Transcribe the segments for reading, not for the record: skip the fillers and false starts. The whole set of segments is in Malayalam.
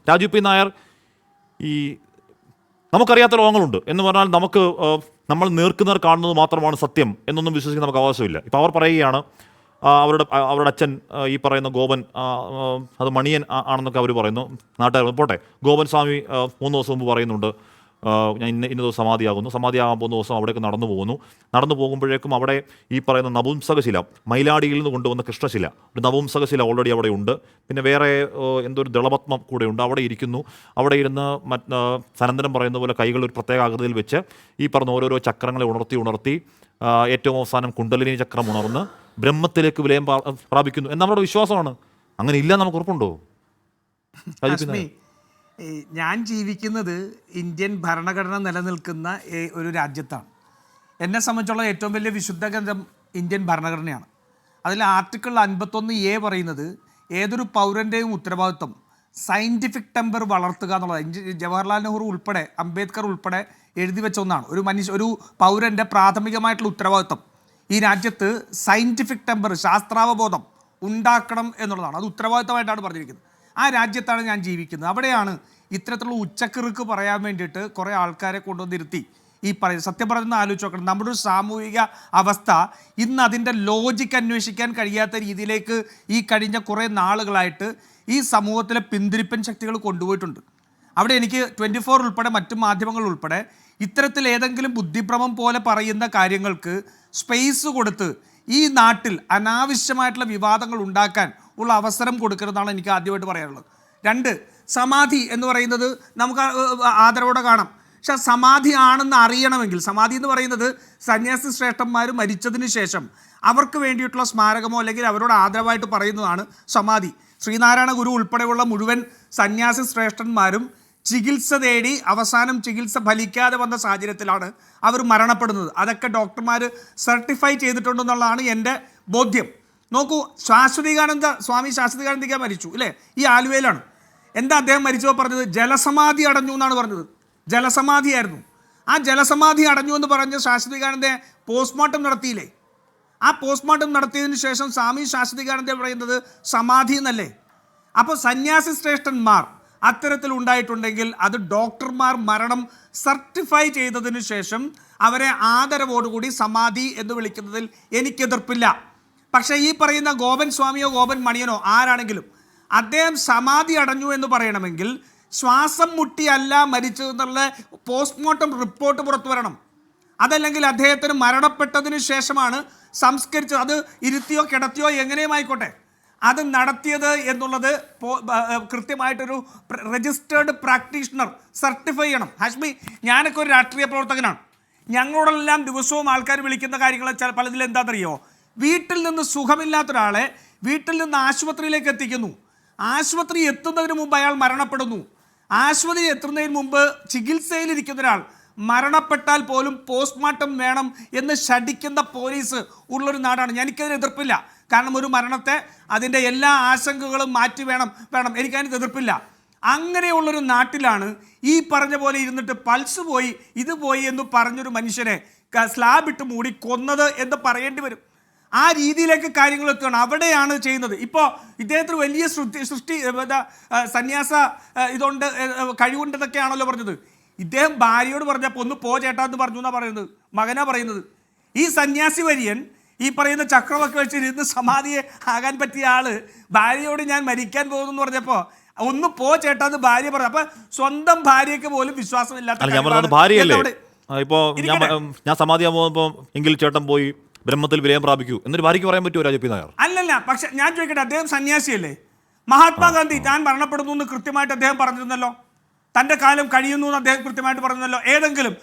രാജു പി നായർ, ഈ നമുക്കറിയാത്ത ലോകങ്ങളുണ്ട് എന്ന് പറഞ്ഞാൽ നമ്മൾ നേർക്കുനേർ കാണുന്നത് മാത്രമാണ് സത്യം എന്നൊന്നും വിശ്വസിക്കാൻ നമുക്ക് അവകാശമില്ല. ഇപ്പോൾ അവർ പറയുകയാണ് അവരുടെ അച്ഛൻ ഈ പറയുന്ന ഗോപൻ അത് മണിയൻ ആണെന്നൊക്കെ അവർ പറയുന്നു. നാട്ടുകാർ പോട്ടെ, ഗോപൻ സ്വാമി 3 ദിവസം മുമ്പ് പറയുന്നുണ്ട് ഞാൻ ഇന്ന ദിവസം സമാധിയാകാൻ പോകുന്ന ദിവസം അവിടേക്ക് നടന്നു പോകുമ്പോഴേക്കും അവിടെ ഈ പറയുന്ന നപുംസകശില, മയിലാടിയിൽ നിന്ന് കൊണ്ടുവന്ന കൃഷ്ണശില, ഒരു നപുംസകശില ഓൾറെഡി അവിടെ ഉണ്ട്. പിന്നെ വേറെ എന്തൊരു ദളപത്മം കൂടെ ഉണ്ട്, അവിടെ ഇരിക്കുന്നു. അവിടെ ഇരുന്ന് സനന്ദനം പറയുന്ന പോലെ കൈകൾ ഒരു പ്രത്യേക ആകൃതിയിൽ വെച്ച് ഈ പറഞ്ഞ ഓരോരോ ചക്രങ്ങളെ ഉണർത്തി ഏറ്റവും അവസാനം കുണ്ടലിനി ചക്രം ഉണർന്ന് ബ്രഹ്മത്തിലേക്ക് വിലയം പ്രാപിക്കുന്നു എന്ന് നമ്മുടെ വിശ്വാസമാണ്. അങ്ങനെ ഇല്ല നമുക്ക് ഉറപ്പുണ്ടോ? ഞാൻ ജീവിക്കുന്നത് ഇന്ത്യൻ ഭരണഘടന നിലനിൽക്കുന്ന ഒരു രാജ്യത്താണ്. എന്നെ സംബന്ധിച്ചുള്ള ഏറ്റവും വലിയ വിശുദ്ധ ഗ്രന്ഥം ഇന്ത്യൻ ഭരണഘടനയാണ്. അതിൽ ആർട്ടിക്കിൾ 51A പറയുന്നത് ഏതൊരു പൗരൻ്റെയും ഉത്തരവാദിത്വം സയൻറ്റിഫിക് ടെമ്പർ വളർത്തുക എന്നുള്ളത്. ജവഹർലാൽ നെഹ്റു ഉൾപ്പെടെ അംബേദ്കർ ഉൾപ്പെടെ എഴുതി വെച്ച ഒന്നാണ്. ഒരു പൗരൻ്റെ പ്രാഥമികമായിട്ടുള്ള ഉത്തരവാദിത്വം ഈ രാജ്യത്ത് സയൻറ്റിഫിക് ടെമ്പർ, ശാസ്ത്രാവബോധം ഉണ്ടാക്കണം എന്നുള്ളതാണ്. അത് ഉത്തരവാദിത്തമായിട്ടാണ് പറഞ്ഞിരിക്കുന്നത്. ആ രാജ്യത്താണ് ഞാൻ ജീവിക്കുന്നത്. അവിടെയാണ് ഇത്തരത്തിലുള്ള ഉച്ചക്കിറുക്ക് പറയാൻ വേണ്ടിയിട്ട് കുറേ ആൾക്കാരെ കൊണ്ടുവന്നിരുത്തി ഈ പറയുന്നത്. സത്യം പറയുന്നത് ആലോചിച്ച് നോക്കണം. നമ്മുടെ ഒരു സാമൂഹിക അവസ്ഥ ഇന്ന് അതിൻ്റെ ലോജിക്ക് അന്വേഷിക്കാൻ കഴിയാത്ത രീതിയിലേക്ക് ഈ കഴിഞ്ഞ കുറേ നാളുകളായിട്ട് ഈ സമൂഹത്തിലെ പിന്തിരിപ്പൻ ശക്തികൾ കൊണ്ടുപോയിട്ടുണ്ട്. അവിടെ എനിക്ക് 24 ഉൾപ്പെടെ മറ്റു മാധ്യമങ്ങൾ ഉൾപ്പെടെ ഇത്തരത്തിൽ ഏതെങ്കിലും ബുദ്ധിഭ്രമം പോലെ പറയുന്ന കാര്യങ്ങൾക്ക് സ്പേസ് കൊടുത്ത് ഈ നാട്ടിൽ അനാവശ്യമായിട്ടുള്ള വിവാദങ്ങൾ ഉണ്ടാക്കാൻ ഉള്ള അവസരം കൊടുക്കരുതെന്നാണ് എനിക്ക് ആദ്യമായിട്ട് പറയാനുള്ളത്. 2, സമാധി എന്ന് പറയുന്നത് നമുക്ക് ആദരവോടെ കാണാം. പക്ഷെ സമാധി ആണെന്ന് അറിയണമെങ്കിൽ, സമാധി എന്ന് പറയുന്നത് സന്യാസി ശ്രേഷ്ഠന്മാർ മരിച്ചതിന് ശേഷം അവർക്ക് വേണ്ടിയിട്ടുള്ള സ്മാരകമോ അല്ലെങ്കിൽ അവരോട് ആദരവായിട്ട് പറയുന്നതാണ് സമാധി. ശ്രീനാരായണ ഗുരു ഉൾപ്പെടെയുള്ള മുഴുവൻ സന്യാസി ശ്രേഷ്ഠന്മാരും ചികിത്സ തേടി അവസാനം ചികിത്സ ഫലിക്കാതെ വന്ന സാഹചര്യത്തിലാണ് അവർ മരണപ്പെടുന്നത്. അതൊക്കെ ഡോക്ടർമാർ സർട്ടിഫൈ ചെയ്തിട്ടുണ്ടെന്നുള്ളതാണ് എൻ്റെ ബോധ്യം. നോക്കൂ, സ്വാമി ശാശ്വതികാനന്ദിക മരിച്ചു അല്ലേ? ഈ ആലുവയിലാണ്. എന്താ അദ്ദേഹം മരിച്ചപ്പോൾ പറഞ്ഞത്? ജലസമാധി അടഞ്ഞു എന്നാണ് പറഞ്ഞത്. ജലസമാധിയായിരുന്നു. ആ ജലസമാധി അടഞ്ഞു എന്ന് പറഞ്ഞ് ശാശ്വതികാനന്ദയെ പോസ്റ്റ്മോർട്ടം നടത്തിയില്ലേ? ആ പോസ്റ്റ്മോർട്ടം നടത്തിയതിന് ശേഷം സ്വാമി ശാശ്വതികാനന്ദ പറയുന്നത് സമാധി എന്നല്ലേ? അപ്പോൾ സന്യാസി ശ്രേഷ്ഠന്മാർ അത്തരത്തിൽ ഉണ്ടായിട്ടുണ്ടെങ്കിൽ അത് ഡോക്ടർമാർ മരണം സർട്ടിഫൈ ചെയ്തതിന് ശേഷം അവരെ ആദരവോടുകൂടി സമാധി എന്ന് വിളിക്കുന്നതിൽ എനിക്കെതിർപ്പില്ല. പക്ഷേ ഈ പറയുന്ന ഗോപൻ സ്വാമിയോ ഗോപൻ മണിയനോ ആരാണെങ്കിലും അദ്ദേഹം സമാധി അടഞ്ഞു എന്ന് പറയണമെങ്കിൽ ശ്വാസം മുട്ടിയല്ല മരിച്ചതെന്നുള്ള പോസ്റ്റ്മോർട്ടം റിപ്പോർട്ട് പുറത്തു വരണം. അതല്ലെങ്കിൽ അദ്ദേഹത്തിന് മരണപ്പെട്ടതിന് ശേഷമാണ് സംസ്കരിച്ചത്. അത് ഇരുത്തിയോ കിടത്തിയോ എങ്ങനെയും ആയിക്കോട്ടെ അത് നടത്തിയത് എന്നുള്ളത് കൃത്യമായിട്ടൊരു രജിസ്റ്റേർഡ് പ്രാക്ടീഷണർ സർട്ടിഫൈ ചെയ്യണം. ഹാഷ്മി, ഞാനൊക്കെ ഒരു രാഷ്ട്രീയ പ്രവർത്തകനാണ്. ഞങ്ങളോടെല്ലാം ദിവസവും ആൾക്കാർ വിളിക്കുന്ന കാര്യങ്ങൾ പലതിൽ എന്താണെന്നറിയോ? വീട്ടിൽ നിന്ന് സുഖമില്ലാത്തൊരാളെ വീട്ടിൽ നിന്ന് ആശുപത്രിയിലേക്ക് എത്തിക്കുന്നു. ആശുപത്രി എത്തുന്നതിന് മുമ്പ് അയാൾ മരണപ്പെടുന്നു. ആശുപത്രി എത്തുന്നതിന് മുമ്പ് ചികിത്സയിലിരിക്കുന്ന ഒരാൾ മരണപ്പെട്ടാൽ പോലും പോസ്റ്റ്മോർട്ടം വേണം എന്ന് ശഠിക്കുന്ന പോലീസ് ഉള്ളൊരു നാടാണ്. എനിക്കതിന് എതിർപ്പില്ല. കാരണം ഒരു മരണത്തെ അതിൻ്റെ എല്ലാ ആശങ്കകളും മാറ്റി വേണം എനിക്കതിന് എതിർപ്പില്ല. അങ്ങനെയുള്ളൊരു നാട്ടിലാണ് ഈ പറഞ്ഞ പോലെ ഇരുന്നിട്ട് പൾസ് പോയി ഇത് പോയി എന്ന് പറഞ്ഞൊരു മനുഷ്യനെ സ്ലാബ് ഇട്ട് മൂടി കൊന്നത് എന്ന് പറയേണ്ടി വരും. ആ രീതിയിലേക്ക് കാര്യങ്ങൾ എത്തുകയാണ്. അവിടെയാണ് ചെയ്യുന്നത്. ഇപ്പോൾ ഇദ്ദേഹത്തിന് വലിയ സൃഷ്ടി സന്യാസ ഇതുകൊണ്ട് കഴിവുണ്ടെന്നൊക്കെയാണല്ലോ പറഞ്ഞത്. ഇദ്ദേഹം ഭാര്യയോട് പറഞ്ഞപ്പോൾ ഒന്ന് പോ ചേട്ടാ എന്ന് പറഞ്ഞു എന്നാണ് പറയുന്നത്. മകനാ പറയുന്നത്. ഈ സന്യാസി വര്യൻ ഈ പറയുന്ന ചക്രമൊക്കെ വെച്ചിരുന്ന് സമാധിയെ ആകാൻ പറ്റിയ ആള് ഭാര്യയോട് ഞാൻ മരിക്കാൻ പോകുന്നു എന്ന് പറഞ്ഞപ്പോൾ ഒന്ന് പോ ചേട്ടാ എന്ന് ഭാര്യ പറഞ്ഞു. അപ്പൊ സ്വന്തം ഭാര്യയ്ക്ക് പോലും വിശ്വാസമില്ലാത്ത ഭാര്യയല്ലേ ഇപ്പോൾ ഞാൻ സമാധിയാകുമ്പോൾ എങ്കിൽ ചേട്ടൻ പോയി ബ്രഹ്മത്തിൽ വിലയം പ്രാപിക്കൂ എന്നൊരു ഭാര്യയ്ക്ക് പറയാൻ പറ്റുമോ രാജു പി നായർ? അല്ലല്ല. പക്ഷെ ഞാൻ ചോദിക്കട്ടെ, അദ്ദേഹം സന്യാസിയല്ലേ? മഹാത്മാഗാന്ധി താൻ മരണപ്പെടുന്നു എന്ന് കൃത്യമായിട്ട് അദ്ദേഹം പറഞ്ഞിരുന്നല്ലോ. തൻ്റെ കാലം കഴിയുന്നു എന്ന് അദ്ദേഹം കൃത്യമായിട്ട് പറഞ്ഞല്ലോ. ഏതെങ്കിലും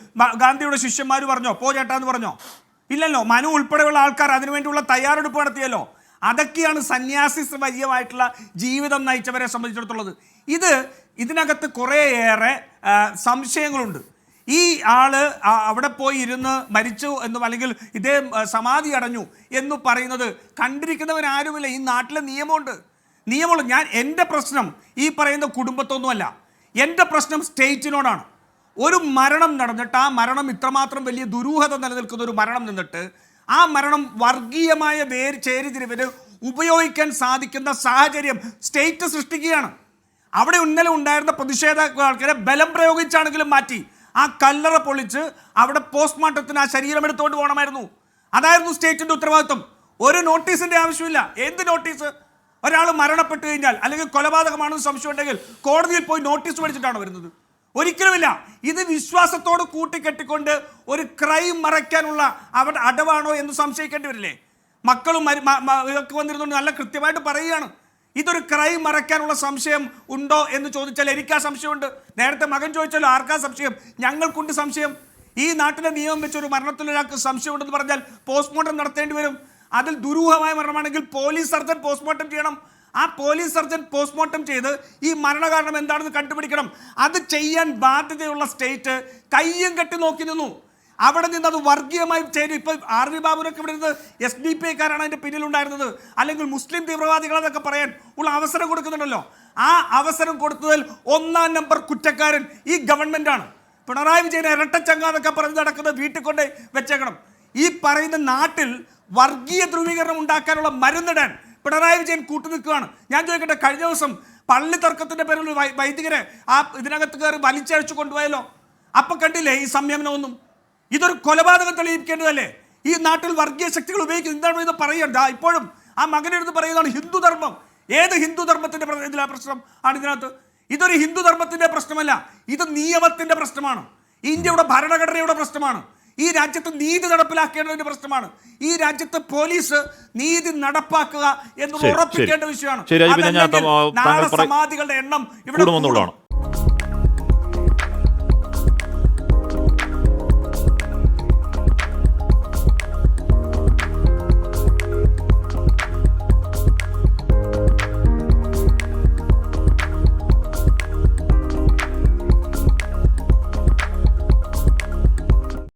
ഗാന്ധിയുടെ ശിഷ്യന്മാർ പറഞ്ഞോ പോ ചേട്ടാ എന്ന് പറഞ്ഞോ? ഇല്ലല്ലോ. മനു ഉൾപ്പെടെയുള്ള ആൾക്കാർ അതിനുവേണ്ടിയുള്ള തയ്യാറെടുപ്പ് നടത്തിയല്ലോ. അതൊക്കെയാണ് സന്യാസി വര്യമായിട്ടുള്ള ജീവിതം നയിച്ചവരെ സംബന്ധിച്ചിടത്തോളം. ഇതിനകത്ത് കുറേയേറെ സംശയങ്ങളുണ്ട്. ഈ ആള് അവിടെ പോയി ഇരുന്ന് മരിച്ചു എന്നും അല്ലെങ്കിൽ ഇദ്ദേഹം സമാധി അടഞ്ഞു എന്ന് പറയുന്നത് കണ്ടിരിക്കുന്നവരാരുമില്ല. ഈ നാട്ടിലെ നിയമമുണ്ട്. എൻ്റെ പ്രശ്നം ഈ പറയുന്ന കുടുംബത്തൊന്നുമല്ല. എൻ്റെ പ്രശ്നം സ്റ്റേറ്റിനോടാണ്. ഒരു മരണം നടന്നിട്ട് ആ മരണം ഇത്രമാത്രം വലിയ ദുരൂഹത നിലനിൽക്കുന്ന ഒരു മരണം നിന്നിട്ട് ആ മരണം വർഗീയമായ ചേരിതിരിവിന് ഉപയോഗിക്കാൻ സാധിക്കുന്ന സാഹചര്യം സ്റ്റേറ്റ് സൃഷ്ടിക്കുകയാണ്. അവിടെ ഇന്നലെ ഉണ്ടായിരുന്ന പ്രതിഷേധ ആൾക്കാരെ ബലം പ്രയോഗിച്ചാണെങ്കിലും മാറ്റി ആ കല്ലറ പൊളിച്ച് അവിടെ പോസ്റ്റ്മോർട്ടത്തിന് ആ ശരീരം എടുത്തുകൊണ്ട് പോകണമായിരുന്നു. അതായിരുന്നു സ്റ്റേറ്റിന്റെ ഉത്തരവാദിത്വം. ഒരു നോട്ടീസിന്റെ ആവശ്യമില്ല. എന്ത് നോട്ടീസ്? ഒരാൾ മരണപ്പെട്ടു കഴിഞ്ഞാൽ അല്ലെങ്കിൽ കൊലപാതകമാണെന്ന് സംശയം ഉണ്ടെങ്കിൽ കോടതിയിൽ പോയി നോട്ടീസ് മേടിച്ചിട്ടാണോ വരുന്നത്? ഒരിക്കലുമില്ല. ഇത് വിശ്വാസത്തോട് കൂട്ടിക്കെട്ടിക്കൊണ്ട് ഒരു ക്രൈം മറയ്ക്കാനുള്ള അവിടെ അടവാണോ എന്ന് സംശയിക്കേണ്ടി വരില്ലേ? മക്കളും ഇതൊക്കെ വന്നിരുന്നുകൊണ്ട് നല്ല കൃത്യമായിട്ട് പറയുകയാണ്. ഇതൊരു ക്രൈം മറയ്ക്കാനുള്ള സംശയം ഉണ്ടോ എന്ന് ചോദിച്ചാൽ എനിക്കാ സംശയമുണ്ട്. നേരത്തെ മകൻ ചോദിച്ചല്ലോ ആർക്കാ സംശയം? ഞങ്ങൾക്കുണ്ട് സംശയം. ഈ നാട്ടിലെ നിയമം വെച്ച് ഒരു മരണത്തിൽ ഒരാൾക്ക് സംശയമുണ്ടെന്ന് പറഞ്ഞാൽ പോസ്റ്റ്മോർട്ടം നടത്തേണ്ടി വരും. അതിൽ ദുരൂഹമായ മരണമാണെങ്കിൽ പോലീസ് സർജൻ പോസ്റ്റ്മോർട്ടം ചെയ്യണം. ആ പോലീസ് സർജൻ പോസ്റ്റ്മോർട്ടം ചെയ്ത് ഈ മരണകാരണം എന്താണെന്ന് കണ്ടുപിടിക്കണം. അത് ചെയ്യാൻ ബാധ്യതയുള്ള സ്റ്റേറ്റ് കയ്യും കെട്ടി നോക്കി നിന്നു. അവിടെ നിന്ന് അത് വർഗീയമായി ചെയ്തു. ഇപ്പൊ RV ബാബുവിനൊക്കെ ഇവിടെ നിന്ന് SDPIക്കാരാണ് അതിന്റെ പിന്നിലുണ്ടായിരുന്നത്, അല്ലെങ്കിൽ മുസ്ലിം തീവ്രവാദികളെന്നൊക്കെ പറയാൻ ഉള്ള അവസരം കൊടുക്കുന്നുണ്ടല്ലോ. ആ അവസരം കൊടുത്തതിൽ 1-ാം നമ്പർ കുറ്റക്കാരൻ ഈ ഗവൺമെന്റ് ആണ്. പിണറായി വിജയനെ ഇരട്ടച്ചങ്കാന്നൊക്കെ പറഞ്ഞ് നടക്കുന്നത് വീട്ടിൽ കൊണ്ട് വെച്ചേക്കണം. ഈ പറയുന്ന നാട്ടിൽ വർഗീയ ധ്രുവീകരണം ഉണ്ടാക്കാനുള്ള മരുന്നിടാൻ പിണറായി വിജയൻ കൂട്ടുനിൽക്കുകയാണ്. ഞാൻ ചോദിക്കട്ടെ, കഴിഞ്ഞ ദിവസം പള്ളി തർക്കത്തിന്റെ പേരിൽ വൈദികരെ ആ ഇതിനകത്ത് കയറി വലിച്ചഴിച്ചു കൊണ്ടുപോയല്ലോ. അപ്പൊ കണ്ടില്ലേ ഈ സംയമനമൊന്നും? ഇതൊരു കൊലപാതകം തെളിയിക്കേണ്ടതല്ലേ? ഈ നാട്ടിൽ വർഗീയ ശക്തികൾ ഉപയോഗിക്കുന്നത് എന്താണ് ഇത് പറയണ്ട. ഇപ്പോഴും ആ മകനെടുത്ത് പറയുന്നതാണ് ഹിന്ദുധർമ്മം. ഏത് ഹിന്ദുധർമ്മത്തിന്റെ ഇതിലാ പ്രശ്നം ആണ് ഇതിനകത്ത്? ഇതൊരു ഹിന്ദുധർമ്മത്തിന്റെ പ്രശ്നമല്ല, ഇത് നിയമത്തിന്റെ പ്രശ്നമാണ്. ഇന്ത്യയുടെ ഭരണഘടനയുടെ പ്രശ്നമാണ്. ഈ രാജ്യത്ത് നീതി നടപ്പിലാക്കേണ്ടതിന്റെ പ്രശ്നമാണ്. ഈ രാജ്യത്ത് പോലീസ് നീതി നടപ്പാക്കുക എന്ന് ഉറപ്പിക്കേണ്ട വിഷയമാണ്. നാളെ സമാധികളുടെ എണ്ണം ഇവിടെ